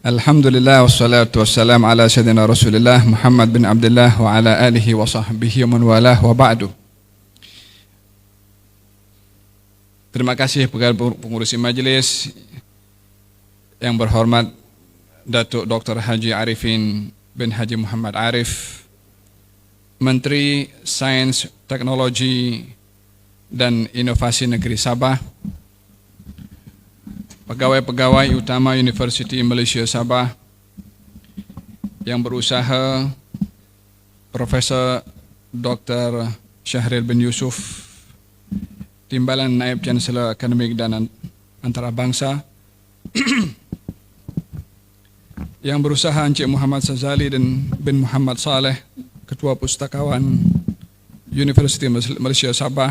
Alhamdulillah wassalatu wassalam ala sayyidina Rasulillah Muhammad bin Abdullah wa ala alihi wa sahbihi wa man walah wa ba'du. Terima kasih kepada pengurusi majelis yang berhormat Datuk Dr. Haji Arifin bin Haji Muhammad Arif, Menteri Sains, Teknologi dan Inovasi Negeri Sabah, pegawai-pegawai utama Universiti Malaysia Sabah yang berusaha, Profesor Dr. Syahril bin Yusuf, Timbalan Naib Chancellor Akademik dan Antarabangsa, yang berusaha Encik Muhammad Sazali dan bin Muhammad Saleh, Ketua Pustakawan Universiti Malaysia Sabah,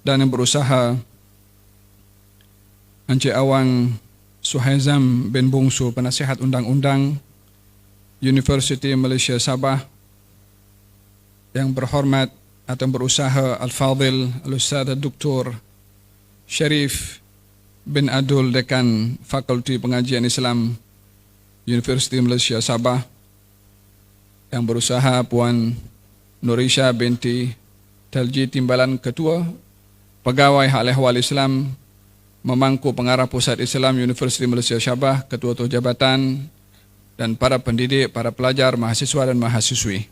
dan yang berusaha Encik Awang Suhaizam bin Bungsu, Penasihat Undang-Undang Universiti Malaysia Sabah, yang berhormat atau berusaha Al-Fadhil Al-Ustaz Dr. Sharif bin Adul, Dekan Fakulti Pengajian Islam Universiti Malaysia Sabah, yang berusaha Puan Nurisha binti Talji, Timbalan Ketua Pegawai Hal Ehwal Islam Memangku Pengarah Pusat Islam Universiti Malaysia Sabah, Ketua-Ketua Jabatan, dan para pendidik, para pelajar, mahasiswa dan mahasiswi.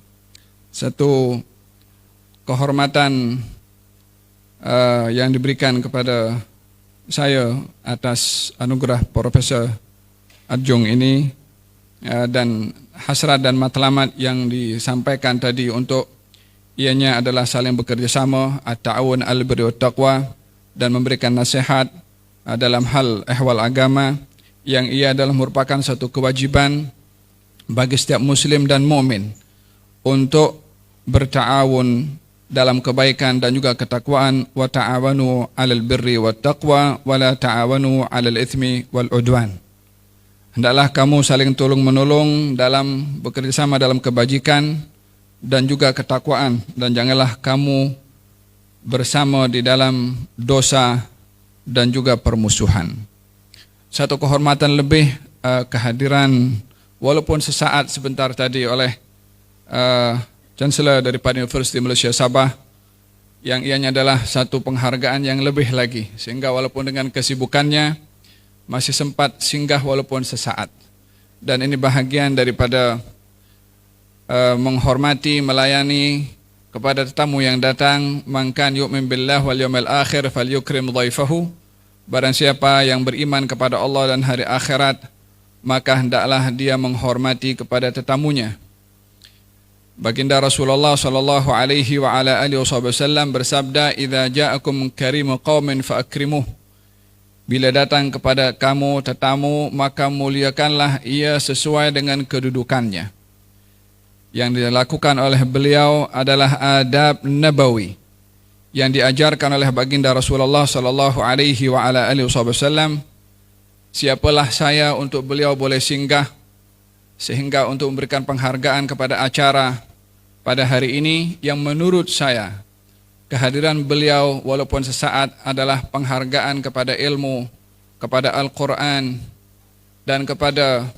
Satu kehormatan yang diberikan kepada saya atas anugerah Profesor Adjung ini, dan hasrat dan matlamat yang disampaikan tadi untuk ianya adalah saling bekerjasama, at-ta'awun al-birri wat taqwa, dan memberikan nasihat dalam hal ehwal agama, yang ia adalah merupakan satu kewajiban bagi setiap muslim dan mukmin untuk berta'awun dalam kebaikan dan juga ketakwaan. Wa ta'awanu 'alal birri wat taqwa wa la ta'awanu 'alal itsmi wal 'udwan. Hendaklah kamu saling tolong-menolong dalam bekerjasama dalam kebajikan dan juga ketakwaan, dan janganlah kamu bersama di dalam dosa dan juga permusuhan. Satu kehormatan lebih kehadiran walaupun sesaat sebentar tadi oleh Chancellor daripada Universiti Malaysia Sabah, yang ianya adalah satu penghargaan yang lebih lagi, sehingga walaupun dengan kesibukannya masih sempat singgah walaupun sesaat. Dan ini bahagian daripada menghormati, melayani kepada tetamu yang datang. Man kan yu'min billah wal yawmil akhir falyukrim dhaifahu. Barang siapa yang beriman kepada Allah dan hari akhirat, maka hendaklah dia menghormati kepada tetamunya. Baginda Rasulullah sallallahu alaihi wa ala alihi wasallam bersabda, "Idza ja'akum karimu qaumin fa akrimuh." Bila datang kepada kamu tetamu, maka muliakanlah ia sesuai dengan kedudukannya. Yang dilakukan oleh beliau adalah adab nabawi yang diajarkan oleh baginda Rasulullah sallallahu alaihi wa ala alihi wasallam. Siapalah saya untuk beliau boleh singgah, sehingga untuk memberikan penghargaan kepada acara pada hari ini, yang menurut saya kehadiran beliau walaupun sesaat adalah penghargaan kepada ilmu, kepada Al-Quran, dan kepada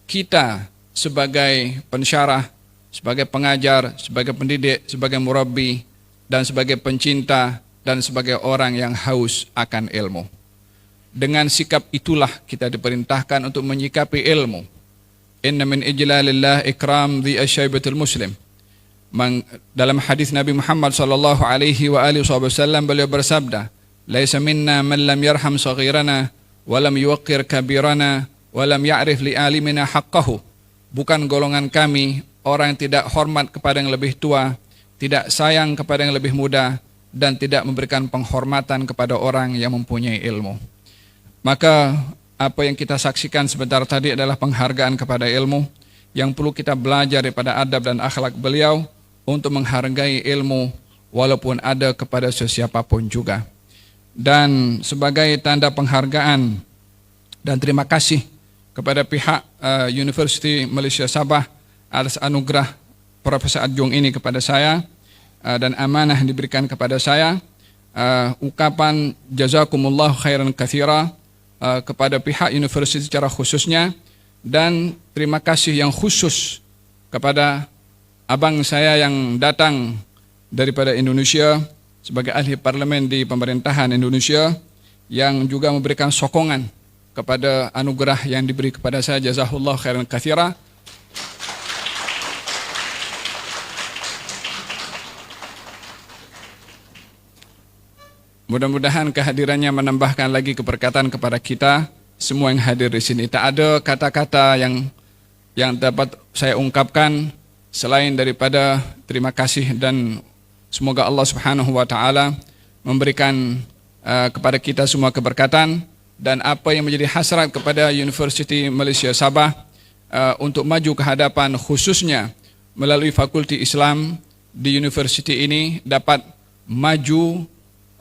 kita sebagai pensyarah, sebagai pengajar, sebagai pendidik, sebagai murabbi, dan sebagai pencinta, dan sebagai orang yang haus akan ilmu. Dengan sikap itulah kita diperintahkan untuk menyikapi ilmu. Inna min ijlalillah ikram dhi asyaibatul muslim. Dalam hadis Nabi Muhammad sallallahu alaihi wa alihi wasallam, beliau bersabda, "Laisa minna man lam yarham saghirana wa lam yuwaqqir kabirana wa lam ya'rif li alimina haqqahu." Bukan golongan kami orang yang tidak hormat kepada yang lebih tua, tidak sayang kepada yang lebih muda, dan tidak memberikan penghormatan kepada orang yang mempunyai ilmu. Maka apa yang kita saksikan sebentar tadi adalah penghargaan kepada ilmu, yang perlu kita belajar daripada adab dan akhlak beliau untuk menghargai ilmu walaupun ada kepada sesiapapun juga. Dan sebagai tanda penghargaan dan terima kasih kepada pihak Universiti Malaysia Sabah atas anugerah Profesor Adjung ini kepada saya, dan amanah yang diberikan kepada saya, ucapan jazakumullah khairan katsira kepada pihak universiti secara khususnya, dan terima kasih yang khusus kepada abang saya yang datang daripada Indonesia sebagai ahli parlimen di pemerintahan Indonesia, yang juga memberikan sokongan kepada anugerah yang diberi kepada saya. Jazahullah khairan katsira. Mudah-mudahan kehadirannya menambahkan lagi keberkatan kepada kita semua yang hadir di sini. Tak ada kata-kata yang dapat saya ungkapkan selain daripada terima kasih, dan semoga Allah Subhanahu wa taala memberikan kepada kita semua keberkatan, dan apa yang menjadi hasrat kepada Universiti Malaysia Sabah untuk maju ke hadapan, khususnya melalui Fakulti Islam di universiti ini, dapat maju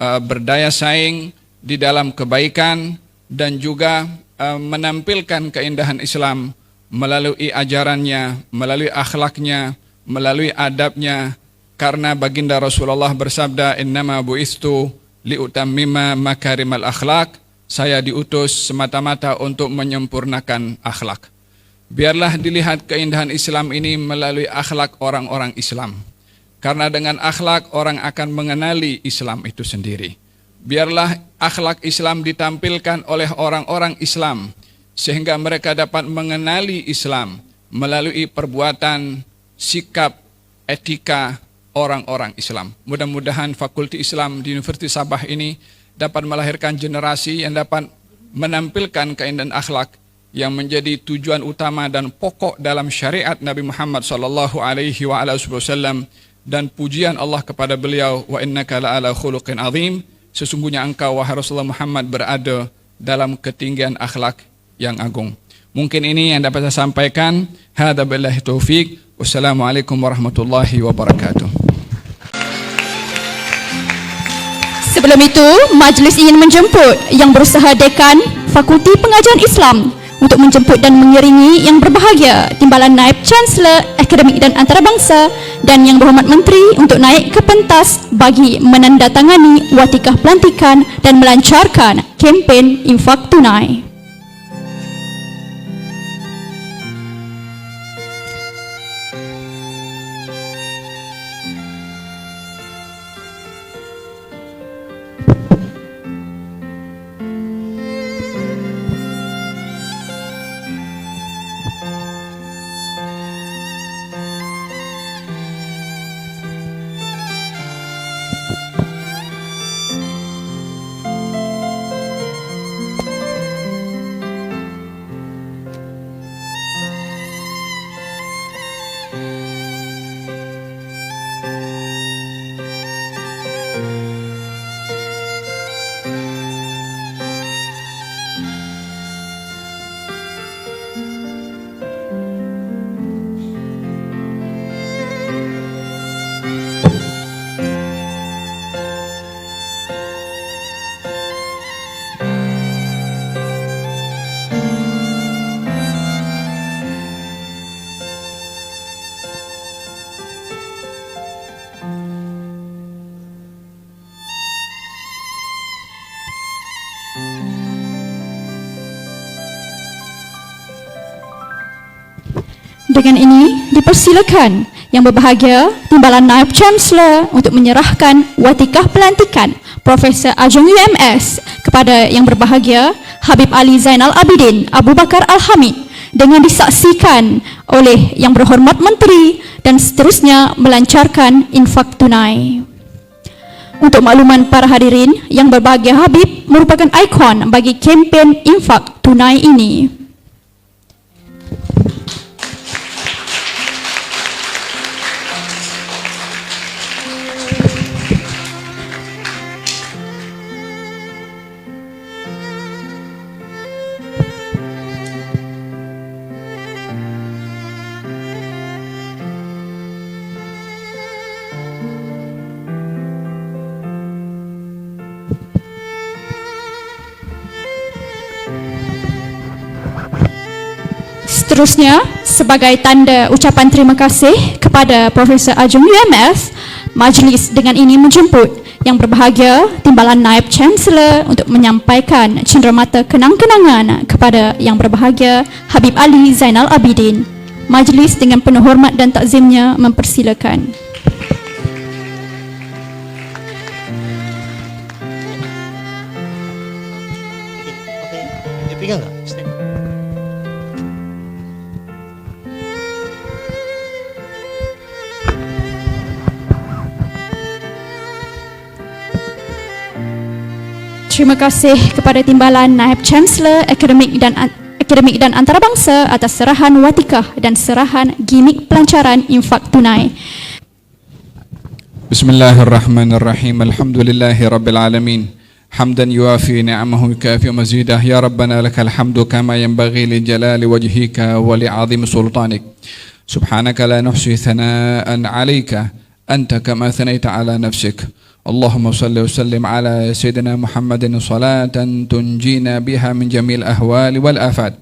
berdaya saing di dalam kebaikan dan juga menampilkan keindahan Islam melalui ajarannya, melalui akhlaknya, melalui adabnya, karena baginda Rasulullah bersabda, innama bu'istu liutammima makarimal akhlak, saya diutus semata-mata untuk menyempurnakan akhlak. Biarlah dilihat keindahan Islam ini melalui akhlak orang-orang Islam. Karena dengan akhlak orang akan mengenali Islam itu sendiri. Biarlah akhlak Islam ditampilkan oleh orang-orang Islam, sehingga mereka dapat mengenali Islam melalui perbuatan, sikap, etika orang-orang Islam. Mudah-mudahan Fakulti Islam di Universiti Sabah ini dapat melahirkan generasi yang dapat menampilkan keindahan akhlak yang menjadi tujuan utama dan pokok dalam syariat Nabi Muhammad SAW. Dan pujian Allah kepada beliau, wa innaka la'ala khuluqin azim, sesungguhnya engkau wahai Rasulullah Muhammad berada dalam ketinggian akhlak yang agung. Mungkin ini yang dapat saya sampaikan. Hadza billahi taufik. Wassalamualaikum warahmatullahi wabarakatuh. Sebelum itu, majlis ingin menjemput yang berusaha Dekan Fakulti Pengajian Islam untuk menjemput dan mengiringi yang berbahagia Timbalan Naib Chancellor Akademik dan Antarabangsa dan Yang Berhormat Menteri untuk naik ke pentas bagi menandatangani watikah pelantikan dan melancarkan kempen infak tunai. Dengan ini dipersilakan yang berbahagia Timbalan Naib Chancellor untuk menyerahkan watikah pelantikan Profesor Ajong UMS kepada yang berbahagia Habib Ali Zainal Abidin Abu Bakar Al-Hamid dengan disaksikan oleh yang berhormat Menteri dan seterusnya melancarkan infak tunai. Untuk makluman para hadirin, yang berbahagia Habib merupakan ikon bagi kempen infak tunai ini. Seterusnya, sebagai tanda ucapan terima kasih kepada Profesor Ajong UMS, majlis dengan ini menjemput Yang berbahagia Timbalan Naib Chancellor untuk menyampaikan cenderamata kenang-kenangan kepada yang berbahagia Habib Ali Zainal Abidin. Majlis dengan penuh hormat dan takzimnya mempersilakan. Dia pegang tak? Stand. Terima kasih kepada Timbalan Naib Chancellor Akademik dan Antarabangsa atas serahan watikah dan serahan gimik pelancaran infak tunai. Bismillahirrahmanirrahim. Alhamdulillahi rabbil alamin. Hamdan yuafi ni'amahu yukafi mazidah. Ya Rabbana lakal hamdu kama yanbaghi li jalali wajhika wa li 'azimi sultanik. Subhanaka la nuhsi thana'an 'alaika anta kama thanaita 'ala nafsik. اللهم صل وسلم على سيدنا محمد صلاة تنجينا بها من جميع الأهوال والآفات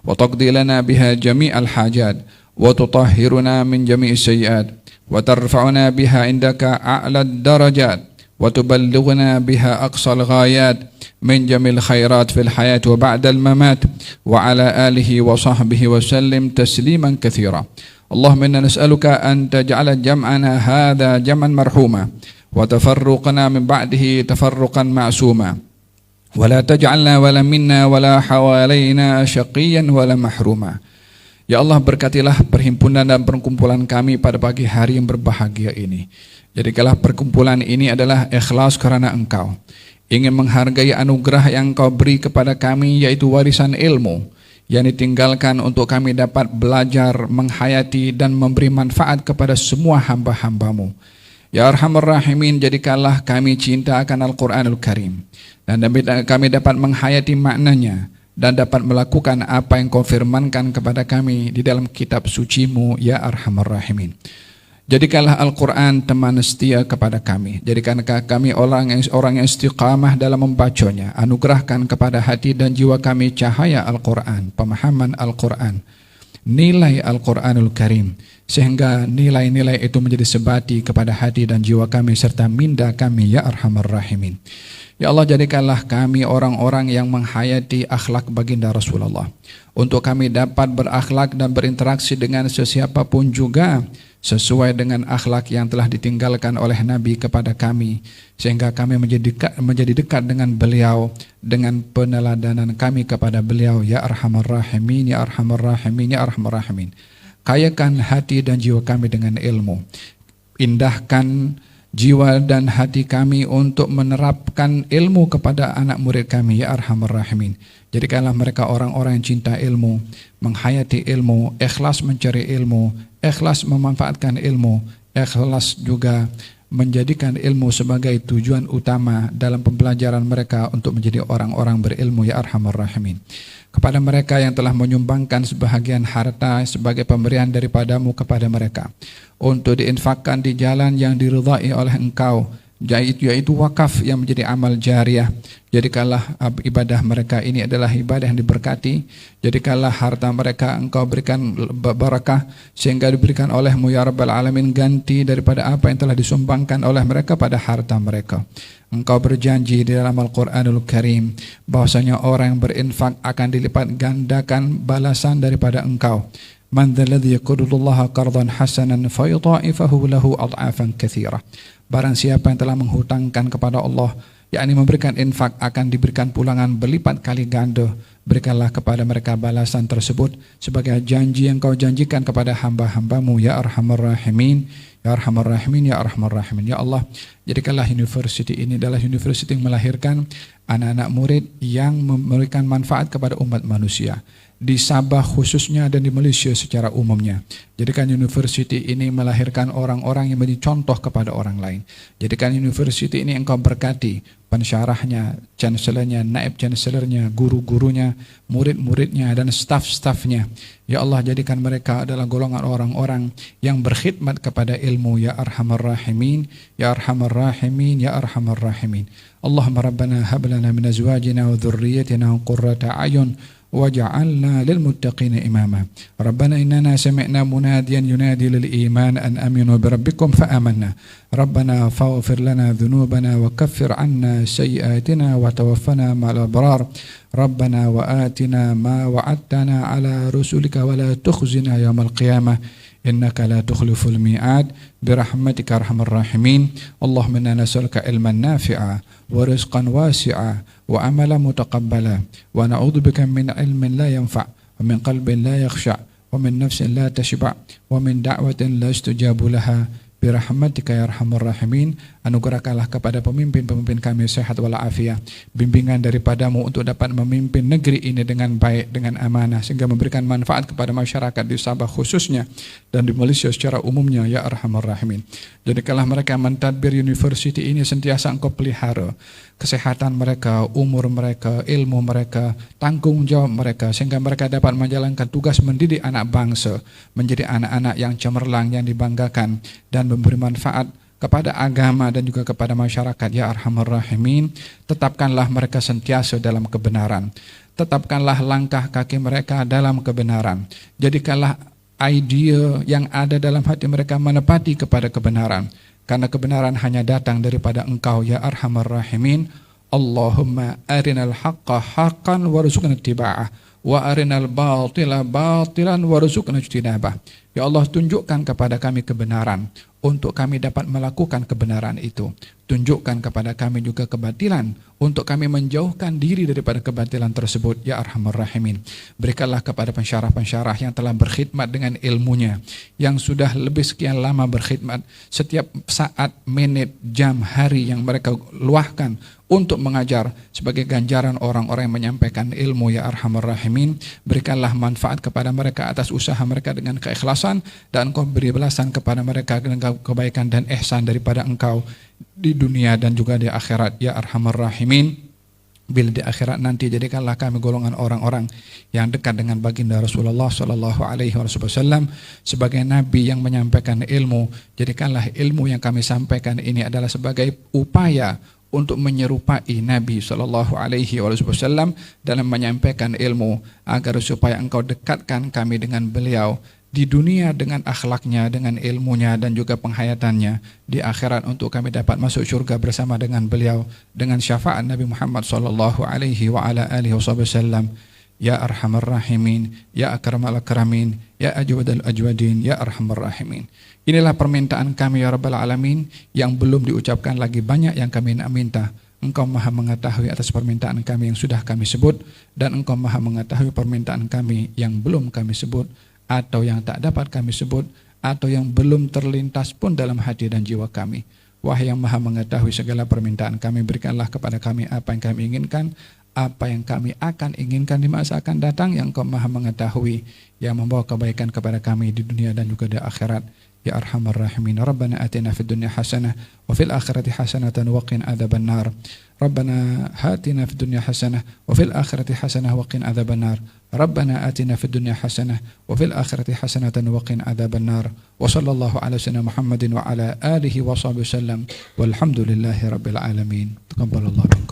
وتقضي لنا بها جميع الحاجات وتطهرنا من جميع السيئات وترفعنا بها عندك أعلى الدرجات وتبلغنا بها أقصى الغايات من جميع الخيرات في الحياة وبعد الممات وعلى آله وصحبه وسلم تسليما كثيرا. اللهم إنا نسألك أن تجعل جمعنا هذا جمعا مرحوما وتفرقنا من بعده تفرقا معصوما ولا تجعلنا ولا منا ولا حوالينا شقيا ولا محروما. Ya Allah, berkatilah perhimpunan dan perkumpulan kami pada pagi hari yang berbahagia ini. Jadikanlah perkumpulan ini adalah ikhlas karena Engkau, ingin menghargai anugerah yang Engkau beri kepada kami, yaitu warisan ilmu yang ditinggalkan untuk kami dapat belajar, menghayati dan memberi manfaat kepada semua hamba-hambamu. Ya Arhamar Rahimin, jadikanlah kami cinta akan Al-Quranul Karim dan kami dapat menghayati maknanya dan dapat melakukan apa yang Kau firmankan kepada kami di dalam kitab suci-Mu, Ya Arhamar Rahimin. Jadikanlah Al-Quran teman setia kepada kami. Jadikanlah kami orang yang istiqamah dalam membacanya. Anugerahkan kepada hati dan jiwa kami cahaya Al-Quran, pemahaman Al-Quran, nilai Al-Quranul Karim, sehingga nilai-nilai itu menjadi sebati kepada hati dan jiwa kami serta minda kami, Ya Arhamar Rahimin. Ya Allah, jadikanlah kami orang-orang yang menghayati akhlak baginda Rasulullah, untuk kami dapat berakhlak dan berinteraksi dengan sesiapapun juga sesuai dengan akhlak yang telah ditinggalkan oleh Nabi kepada kami, sehingga kami menjadi dekat dengan beliau dengan peneladanan kami kepada beliau. Ya Arhamar Rahimin, Ya Arhamar Rahimin, Ya Arhamar Rahimin. Kayakan hati dan jiwa kami dengan ilmu. Indahkan jiwa dan hati kami untuk menerapkan ilmu kepada anak murid kami, Ya Arhamar Rahimin. Jadikanlah mereka orang-orang yang cinta ilmu, menghayati ilmu, ikhlas mencari ilmu, ikhlas memanfaatkan ilmu, ikhlas juga menjadikan ilmu sebagai tujuan utama dalam pembelajaran mereka untuk menjadi orang-orang berilmu, Ya Arhamar Rahimin. Kepada mereka yang telah menyumbangkan sebahagian harta sebagai pemberian daripadamu kepada mereka untuk diinfakkan di jalan yang diridhai oleh Engkau, yaitu wakaf yang menjadi amal jariah. Jadikanlah ibadah mereka ini adalah ibadah yang diberkati. Jadikanlah harta mereka Engkau berikan barakah, sehingga diberikan olehmu, Ya Rabbal Alamin, ganti daripada apa yang telah disumbangkan oleh mereka pada harta mereka. Engkau berjanji di dalam Al-Quranul Karim bahwasanya orang yang berinfak akan dilipat gandakan balasan daripada Engkau. Man dzalladzi yaqridullaha qardan hasanan fayudha'ifahu lahu ad'afan katsira. Barang siapa yang telah menghutangkan kepada Allah, yakni memberikan infak, akan diberikan pulangan berlipat kali ganda. Berikanlah kepada mereka balasan tersebut sebagai janji yang Kau janjikan kepada hamba-hambamu, Ya Arhamar Rahimin, Ya Arhamar Rahimin, Ya Arhamar Rahimin. Ya Allah, jadikanlah universiti ini adalah universiti yang melahirkan anak-anak murid yang memberikan manfaat kepada umat manusia, di Sabah khususnya dan di Malaysia secara umumnya. Jadikan universiti ini melahirkan orang-orang yang menjadi contoh kepada orang lain. Jadikan universiti ini Engkau berkati pensyarahnya, chancellernya, naib chancellernya, guru-gurunya, murid-muridnya dan staf-stafnya. Ya Allah, jadikan mereka adalah golongan orang-orang yang berkhidmat kepada ilmu, Ya Arhamar Rahimin, Ya Arhamar Rahimin, Ya Arhamar Rahimin. Allahumma Rabbana hab lana min azwajina wa dhurriyyatina qurrata a'yun waj'alna lilmuttaqina imama. Rabbana innana sami'na munadiyan yunadi lil iman an aminu birabbikum fa amanna. Rabbana faghfir lana dhunubana wa kaffir 'anna sayyi'atina wa tawaffana ma'al abrar. Rabbana wa atina ma wa'adtana 'ala rusulika wa la tukhzina yawmal qiyamah. Innaka la tukhliful mi'ad birahmatika arhamar rahimin. Allahumma inna nas'aluka ilman nafi'a wa rizqan wasi'a wa amalan mutaqabbala wa na'udzubika min ilmin la yanfa' wa min qalbin la yakhsha' wa min nafsin la tashba' wa min da'watin la yustajabu laha birahmatika ya arhamar rahimin. Anugerahkanlah kepada pemimpin-pemimpin kami sehat walafiat, bimbingan daripadamu untuk dapat memimpin negeri ini dengan baik, dengan amanah, sehingga memberikan manfaat kepada masyarakat di Sabah khususnya dan di Malaysia secara umumnya ya arhamar rahimin. Jadikanlah mereka mentadbir universiti ini sentiasa engkau pelihara kesehatan mereka, umur mereka, ilmu mereka, tanggung jawab mereka, sehingga mereka dapat menjalankan tugas mendidik anak bangsa menjadi anak-anak yang cemerlang, yang dibanggakan dan memberi manfaat kepada agama dan juga kepada masyarakat ya arhamar rahimin. Tetapkanlah mereka sentiasa dalam kebenaran, tetapkanlah langkah kaki mereka dalam kebenaran, jadikanlah idea yang ada dalam hati mereka menepati kepada kebenaran, karena kebenaran hanya datang daripada engkau ya arhamar rahimin. Allahumma arinal haqqa haqqan warzuqna ittiba'ah wa arinal batila batilan warzuqna ijtinabah. Ya Allah, tunjukkan kepada kami kebenaran untuk kami dapat melakukan kebenaran itu. Tunjukkan kepada kami juga kebatilan untuk kami menjauhkan diri daripada kebatilan tersebut ya arhamar rahimin. Berikanlah kepada pensyarah-pensyarah yang telah berkhidmat dengan ilmunya, yang sudah lebih sekian lama berkhidmat, setiap saat, menit, jam, hari yang mereka luahkan untuk mengajar sebagai ganjaran orang-orang yang menyampaikan ilmu ya arhamar rahimin. Berikanlah manfaat kepada mereka atas usaha mereka dengan keikhlasan, dan engkau beri balasan kepada mereka dengan kebaikan dan ihsan daripada engkau di dunia dan juga di akhirat ya arhamar rahimin. Bila di akhirat nanti, jadikanlah kami golongan orang-orang yang dekat dengan baginda Rasulullah sallallahu alaihi wasallam sebagai nabi yang menyampaikan ilmu. Jadikanlah ilmu yang kami sampaikan ini adalah sebagai upaya untuk menyerupai Nabi sallallahu alaihi wasallam dalam menyampaikan ilmu, agar supaya engkau dekatkan kami dengan beliau di dunia dengan akhlaknya, dengan ilmunya dan juga penghayatannya, di akhirat untuk kami dapat masuk surga bersama dengan beliau dengan syafaat Nabi Muhammad sallallahu alaihi wa ala alihi wasallam ya arhamar rahimin, ya akramal akramin, ya ajwadal ajwadin, ya arhamar rahimin. Inilah permintaan kami ya rabbal alamin, yang belum diucapkan lagi banyak yang kami nak minta. Engkau maha mengetahui atas permintaan kami yang sudah kami sebut, dan engkau maha mengetahui permintaan kami yang belum kami sebut, atau yang tak dapat kami sebut, atau yang belum terlintas pun dalam hati dan jiwa kami. Wahai yang maha mengetahui segala permintaan kami, berikanlah kepada kami apa yang kami inginkan, apa yang kami akan inginkan di masa akan datang, yang engkau maha mengetahui, yang membawa kebaikan kepada kami di dunia dan juga di akhirat ya arhamar rahimin. Rabbana atina fid dunya hasanah wa fil akhirati hasanatan wa qina adzaban nar. Rabbana atina fid dunya hasanah wa fil akhirati hasanah wa qina adzaban nar. Rabbana atina fid dunya hasanah wa fil akhirati hasanatan wa qina adzaban nar. Wa sallallahu ala sayyidina Muhammadin wa ala alihi wa sahbihi wasallam. Walhamdulillahi rabbil alamin. Taqabbalallahu.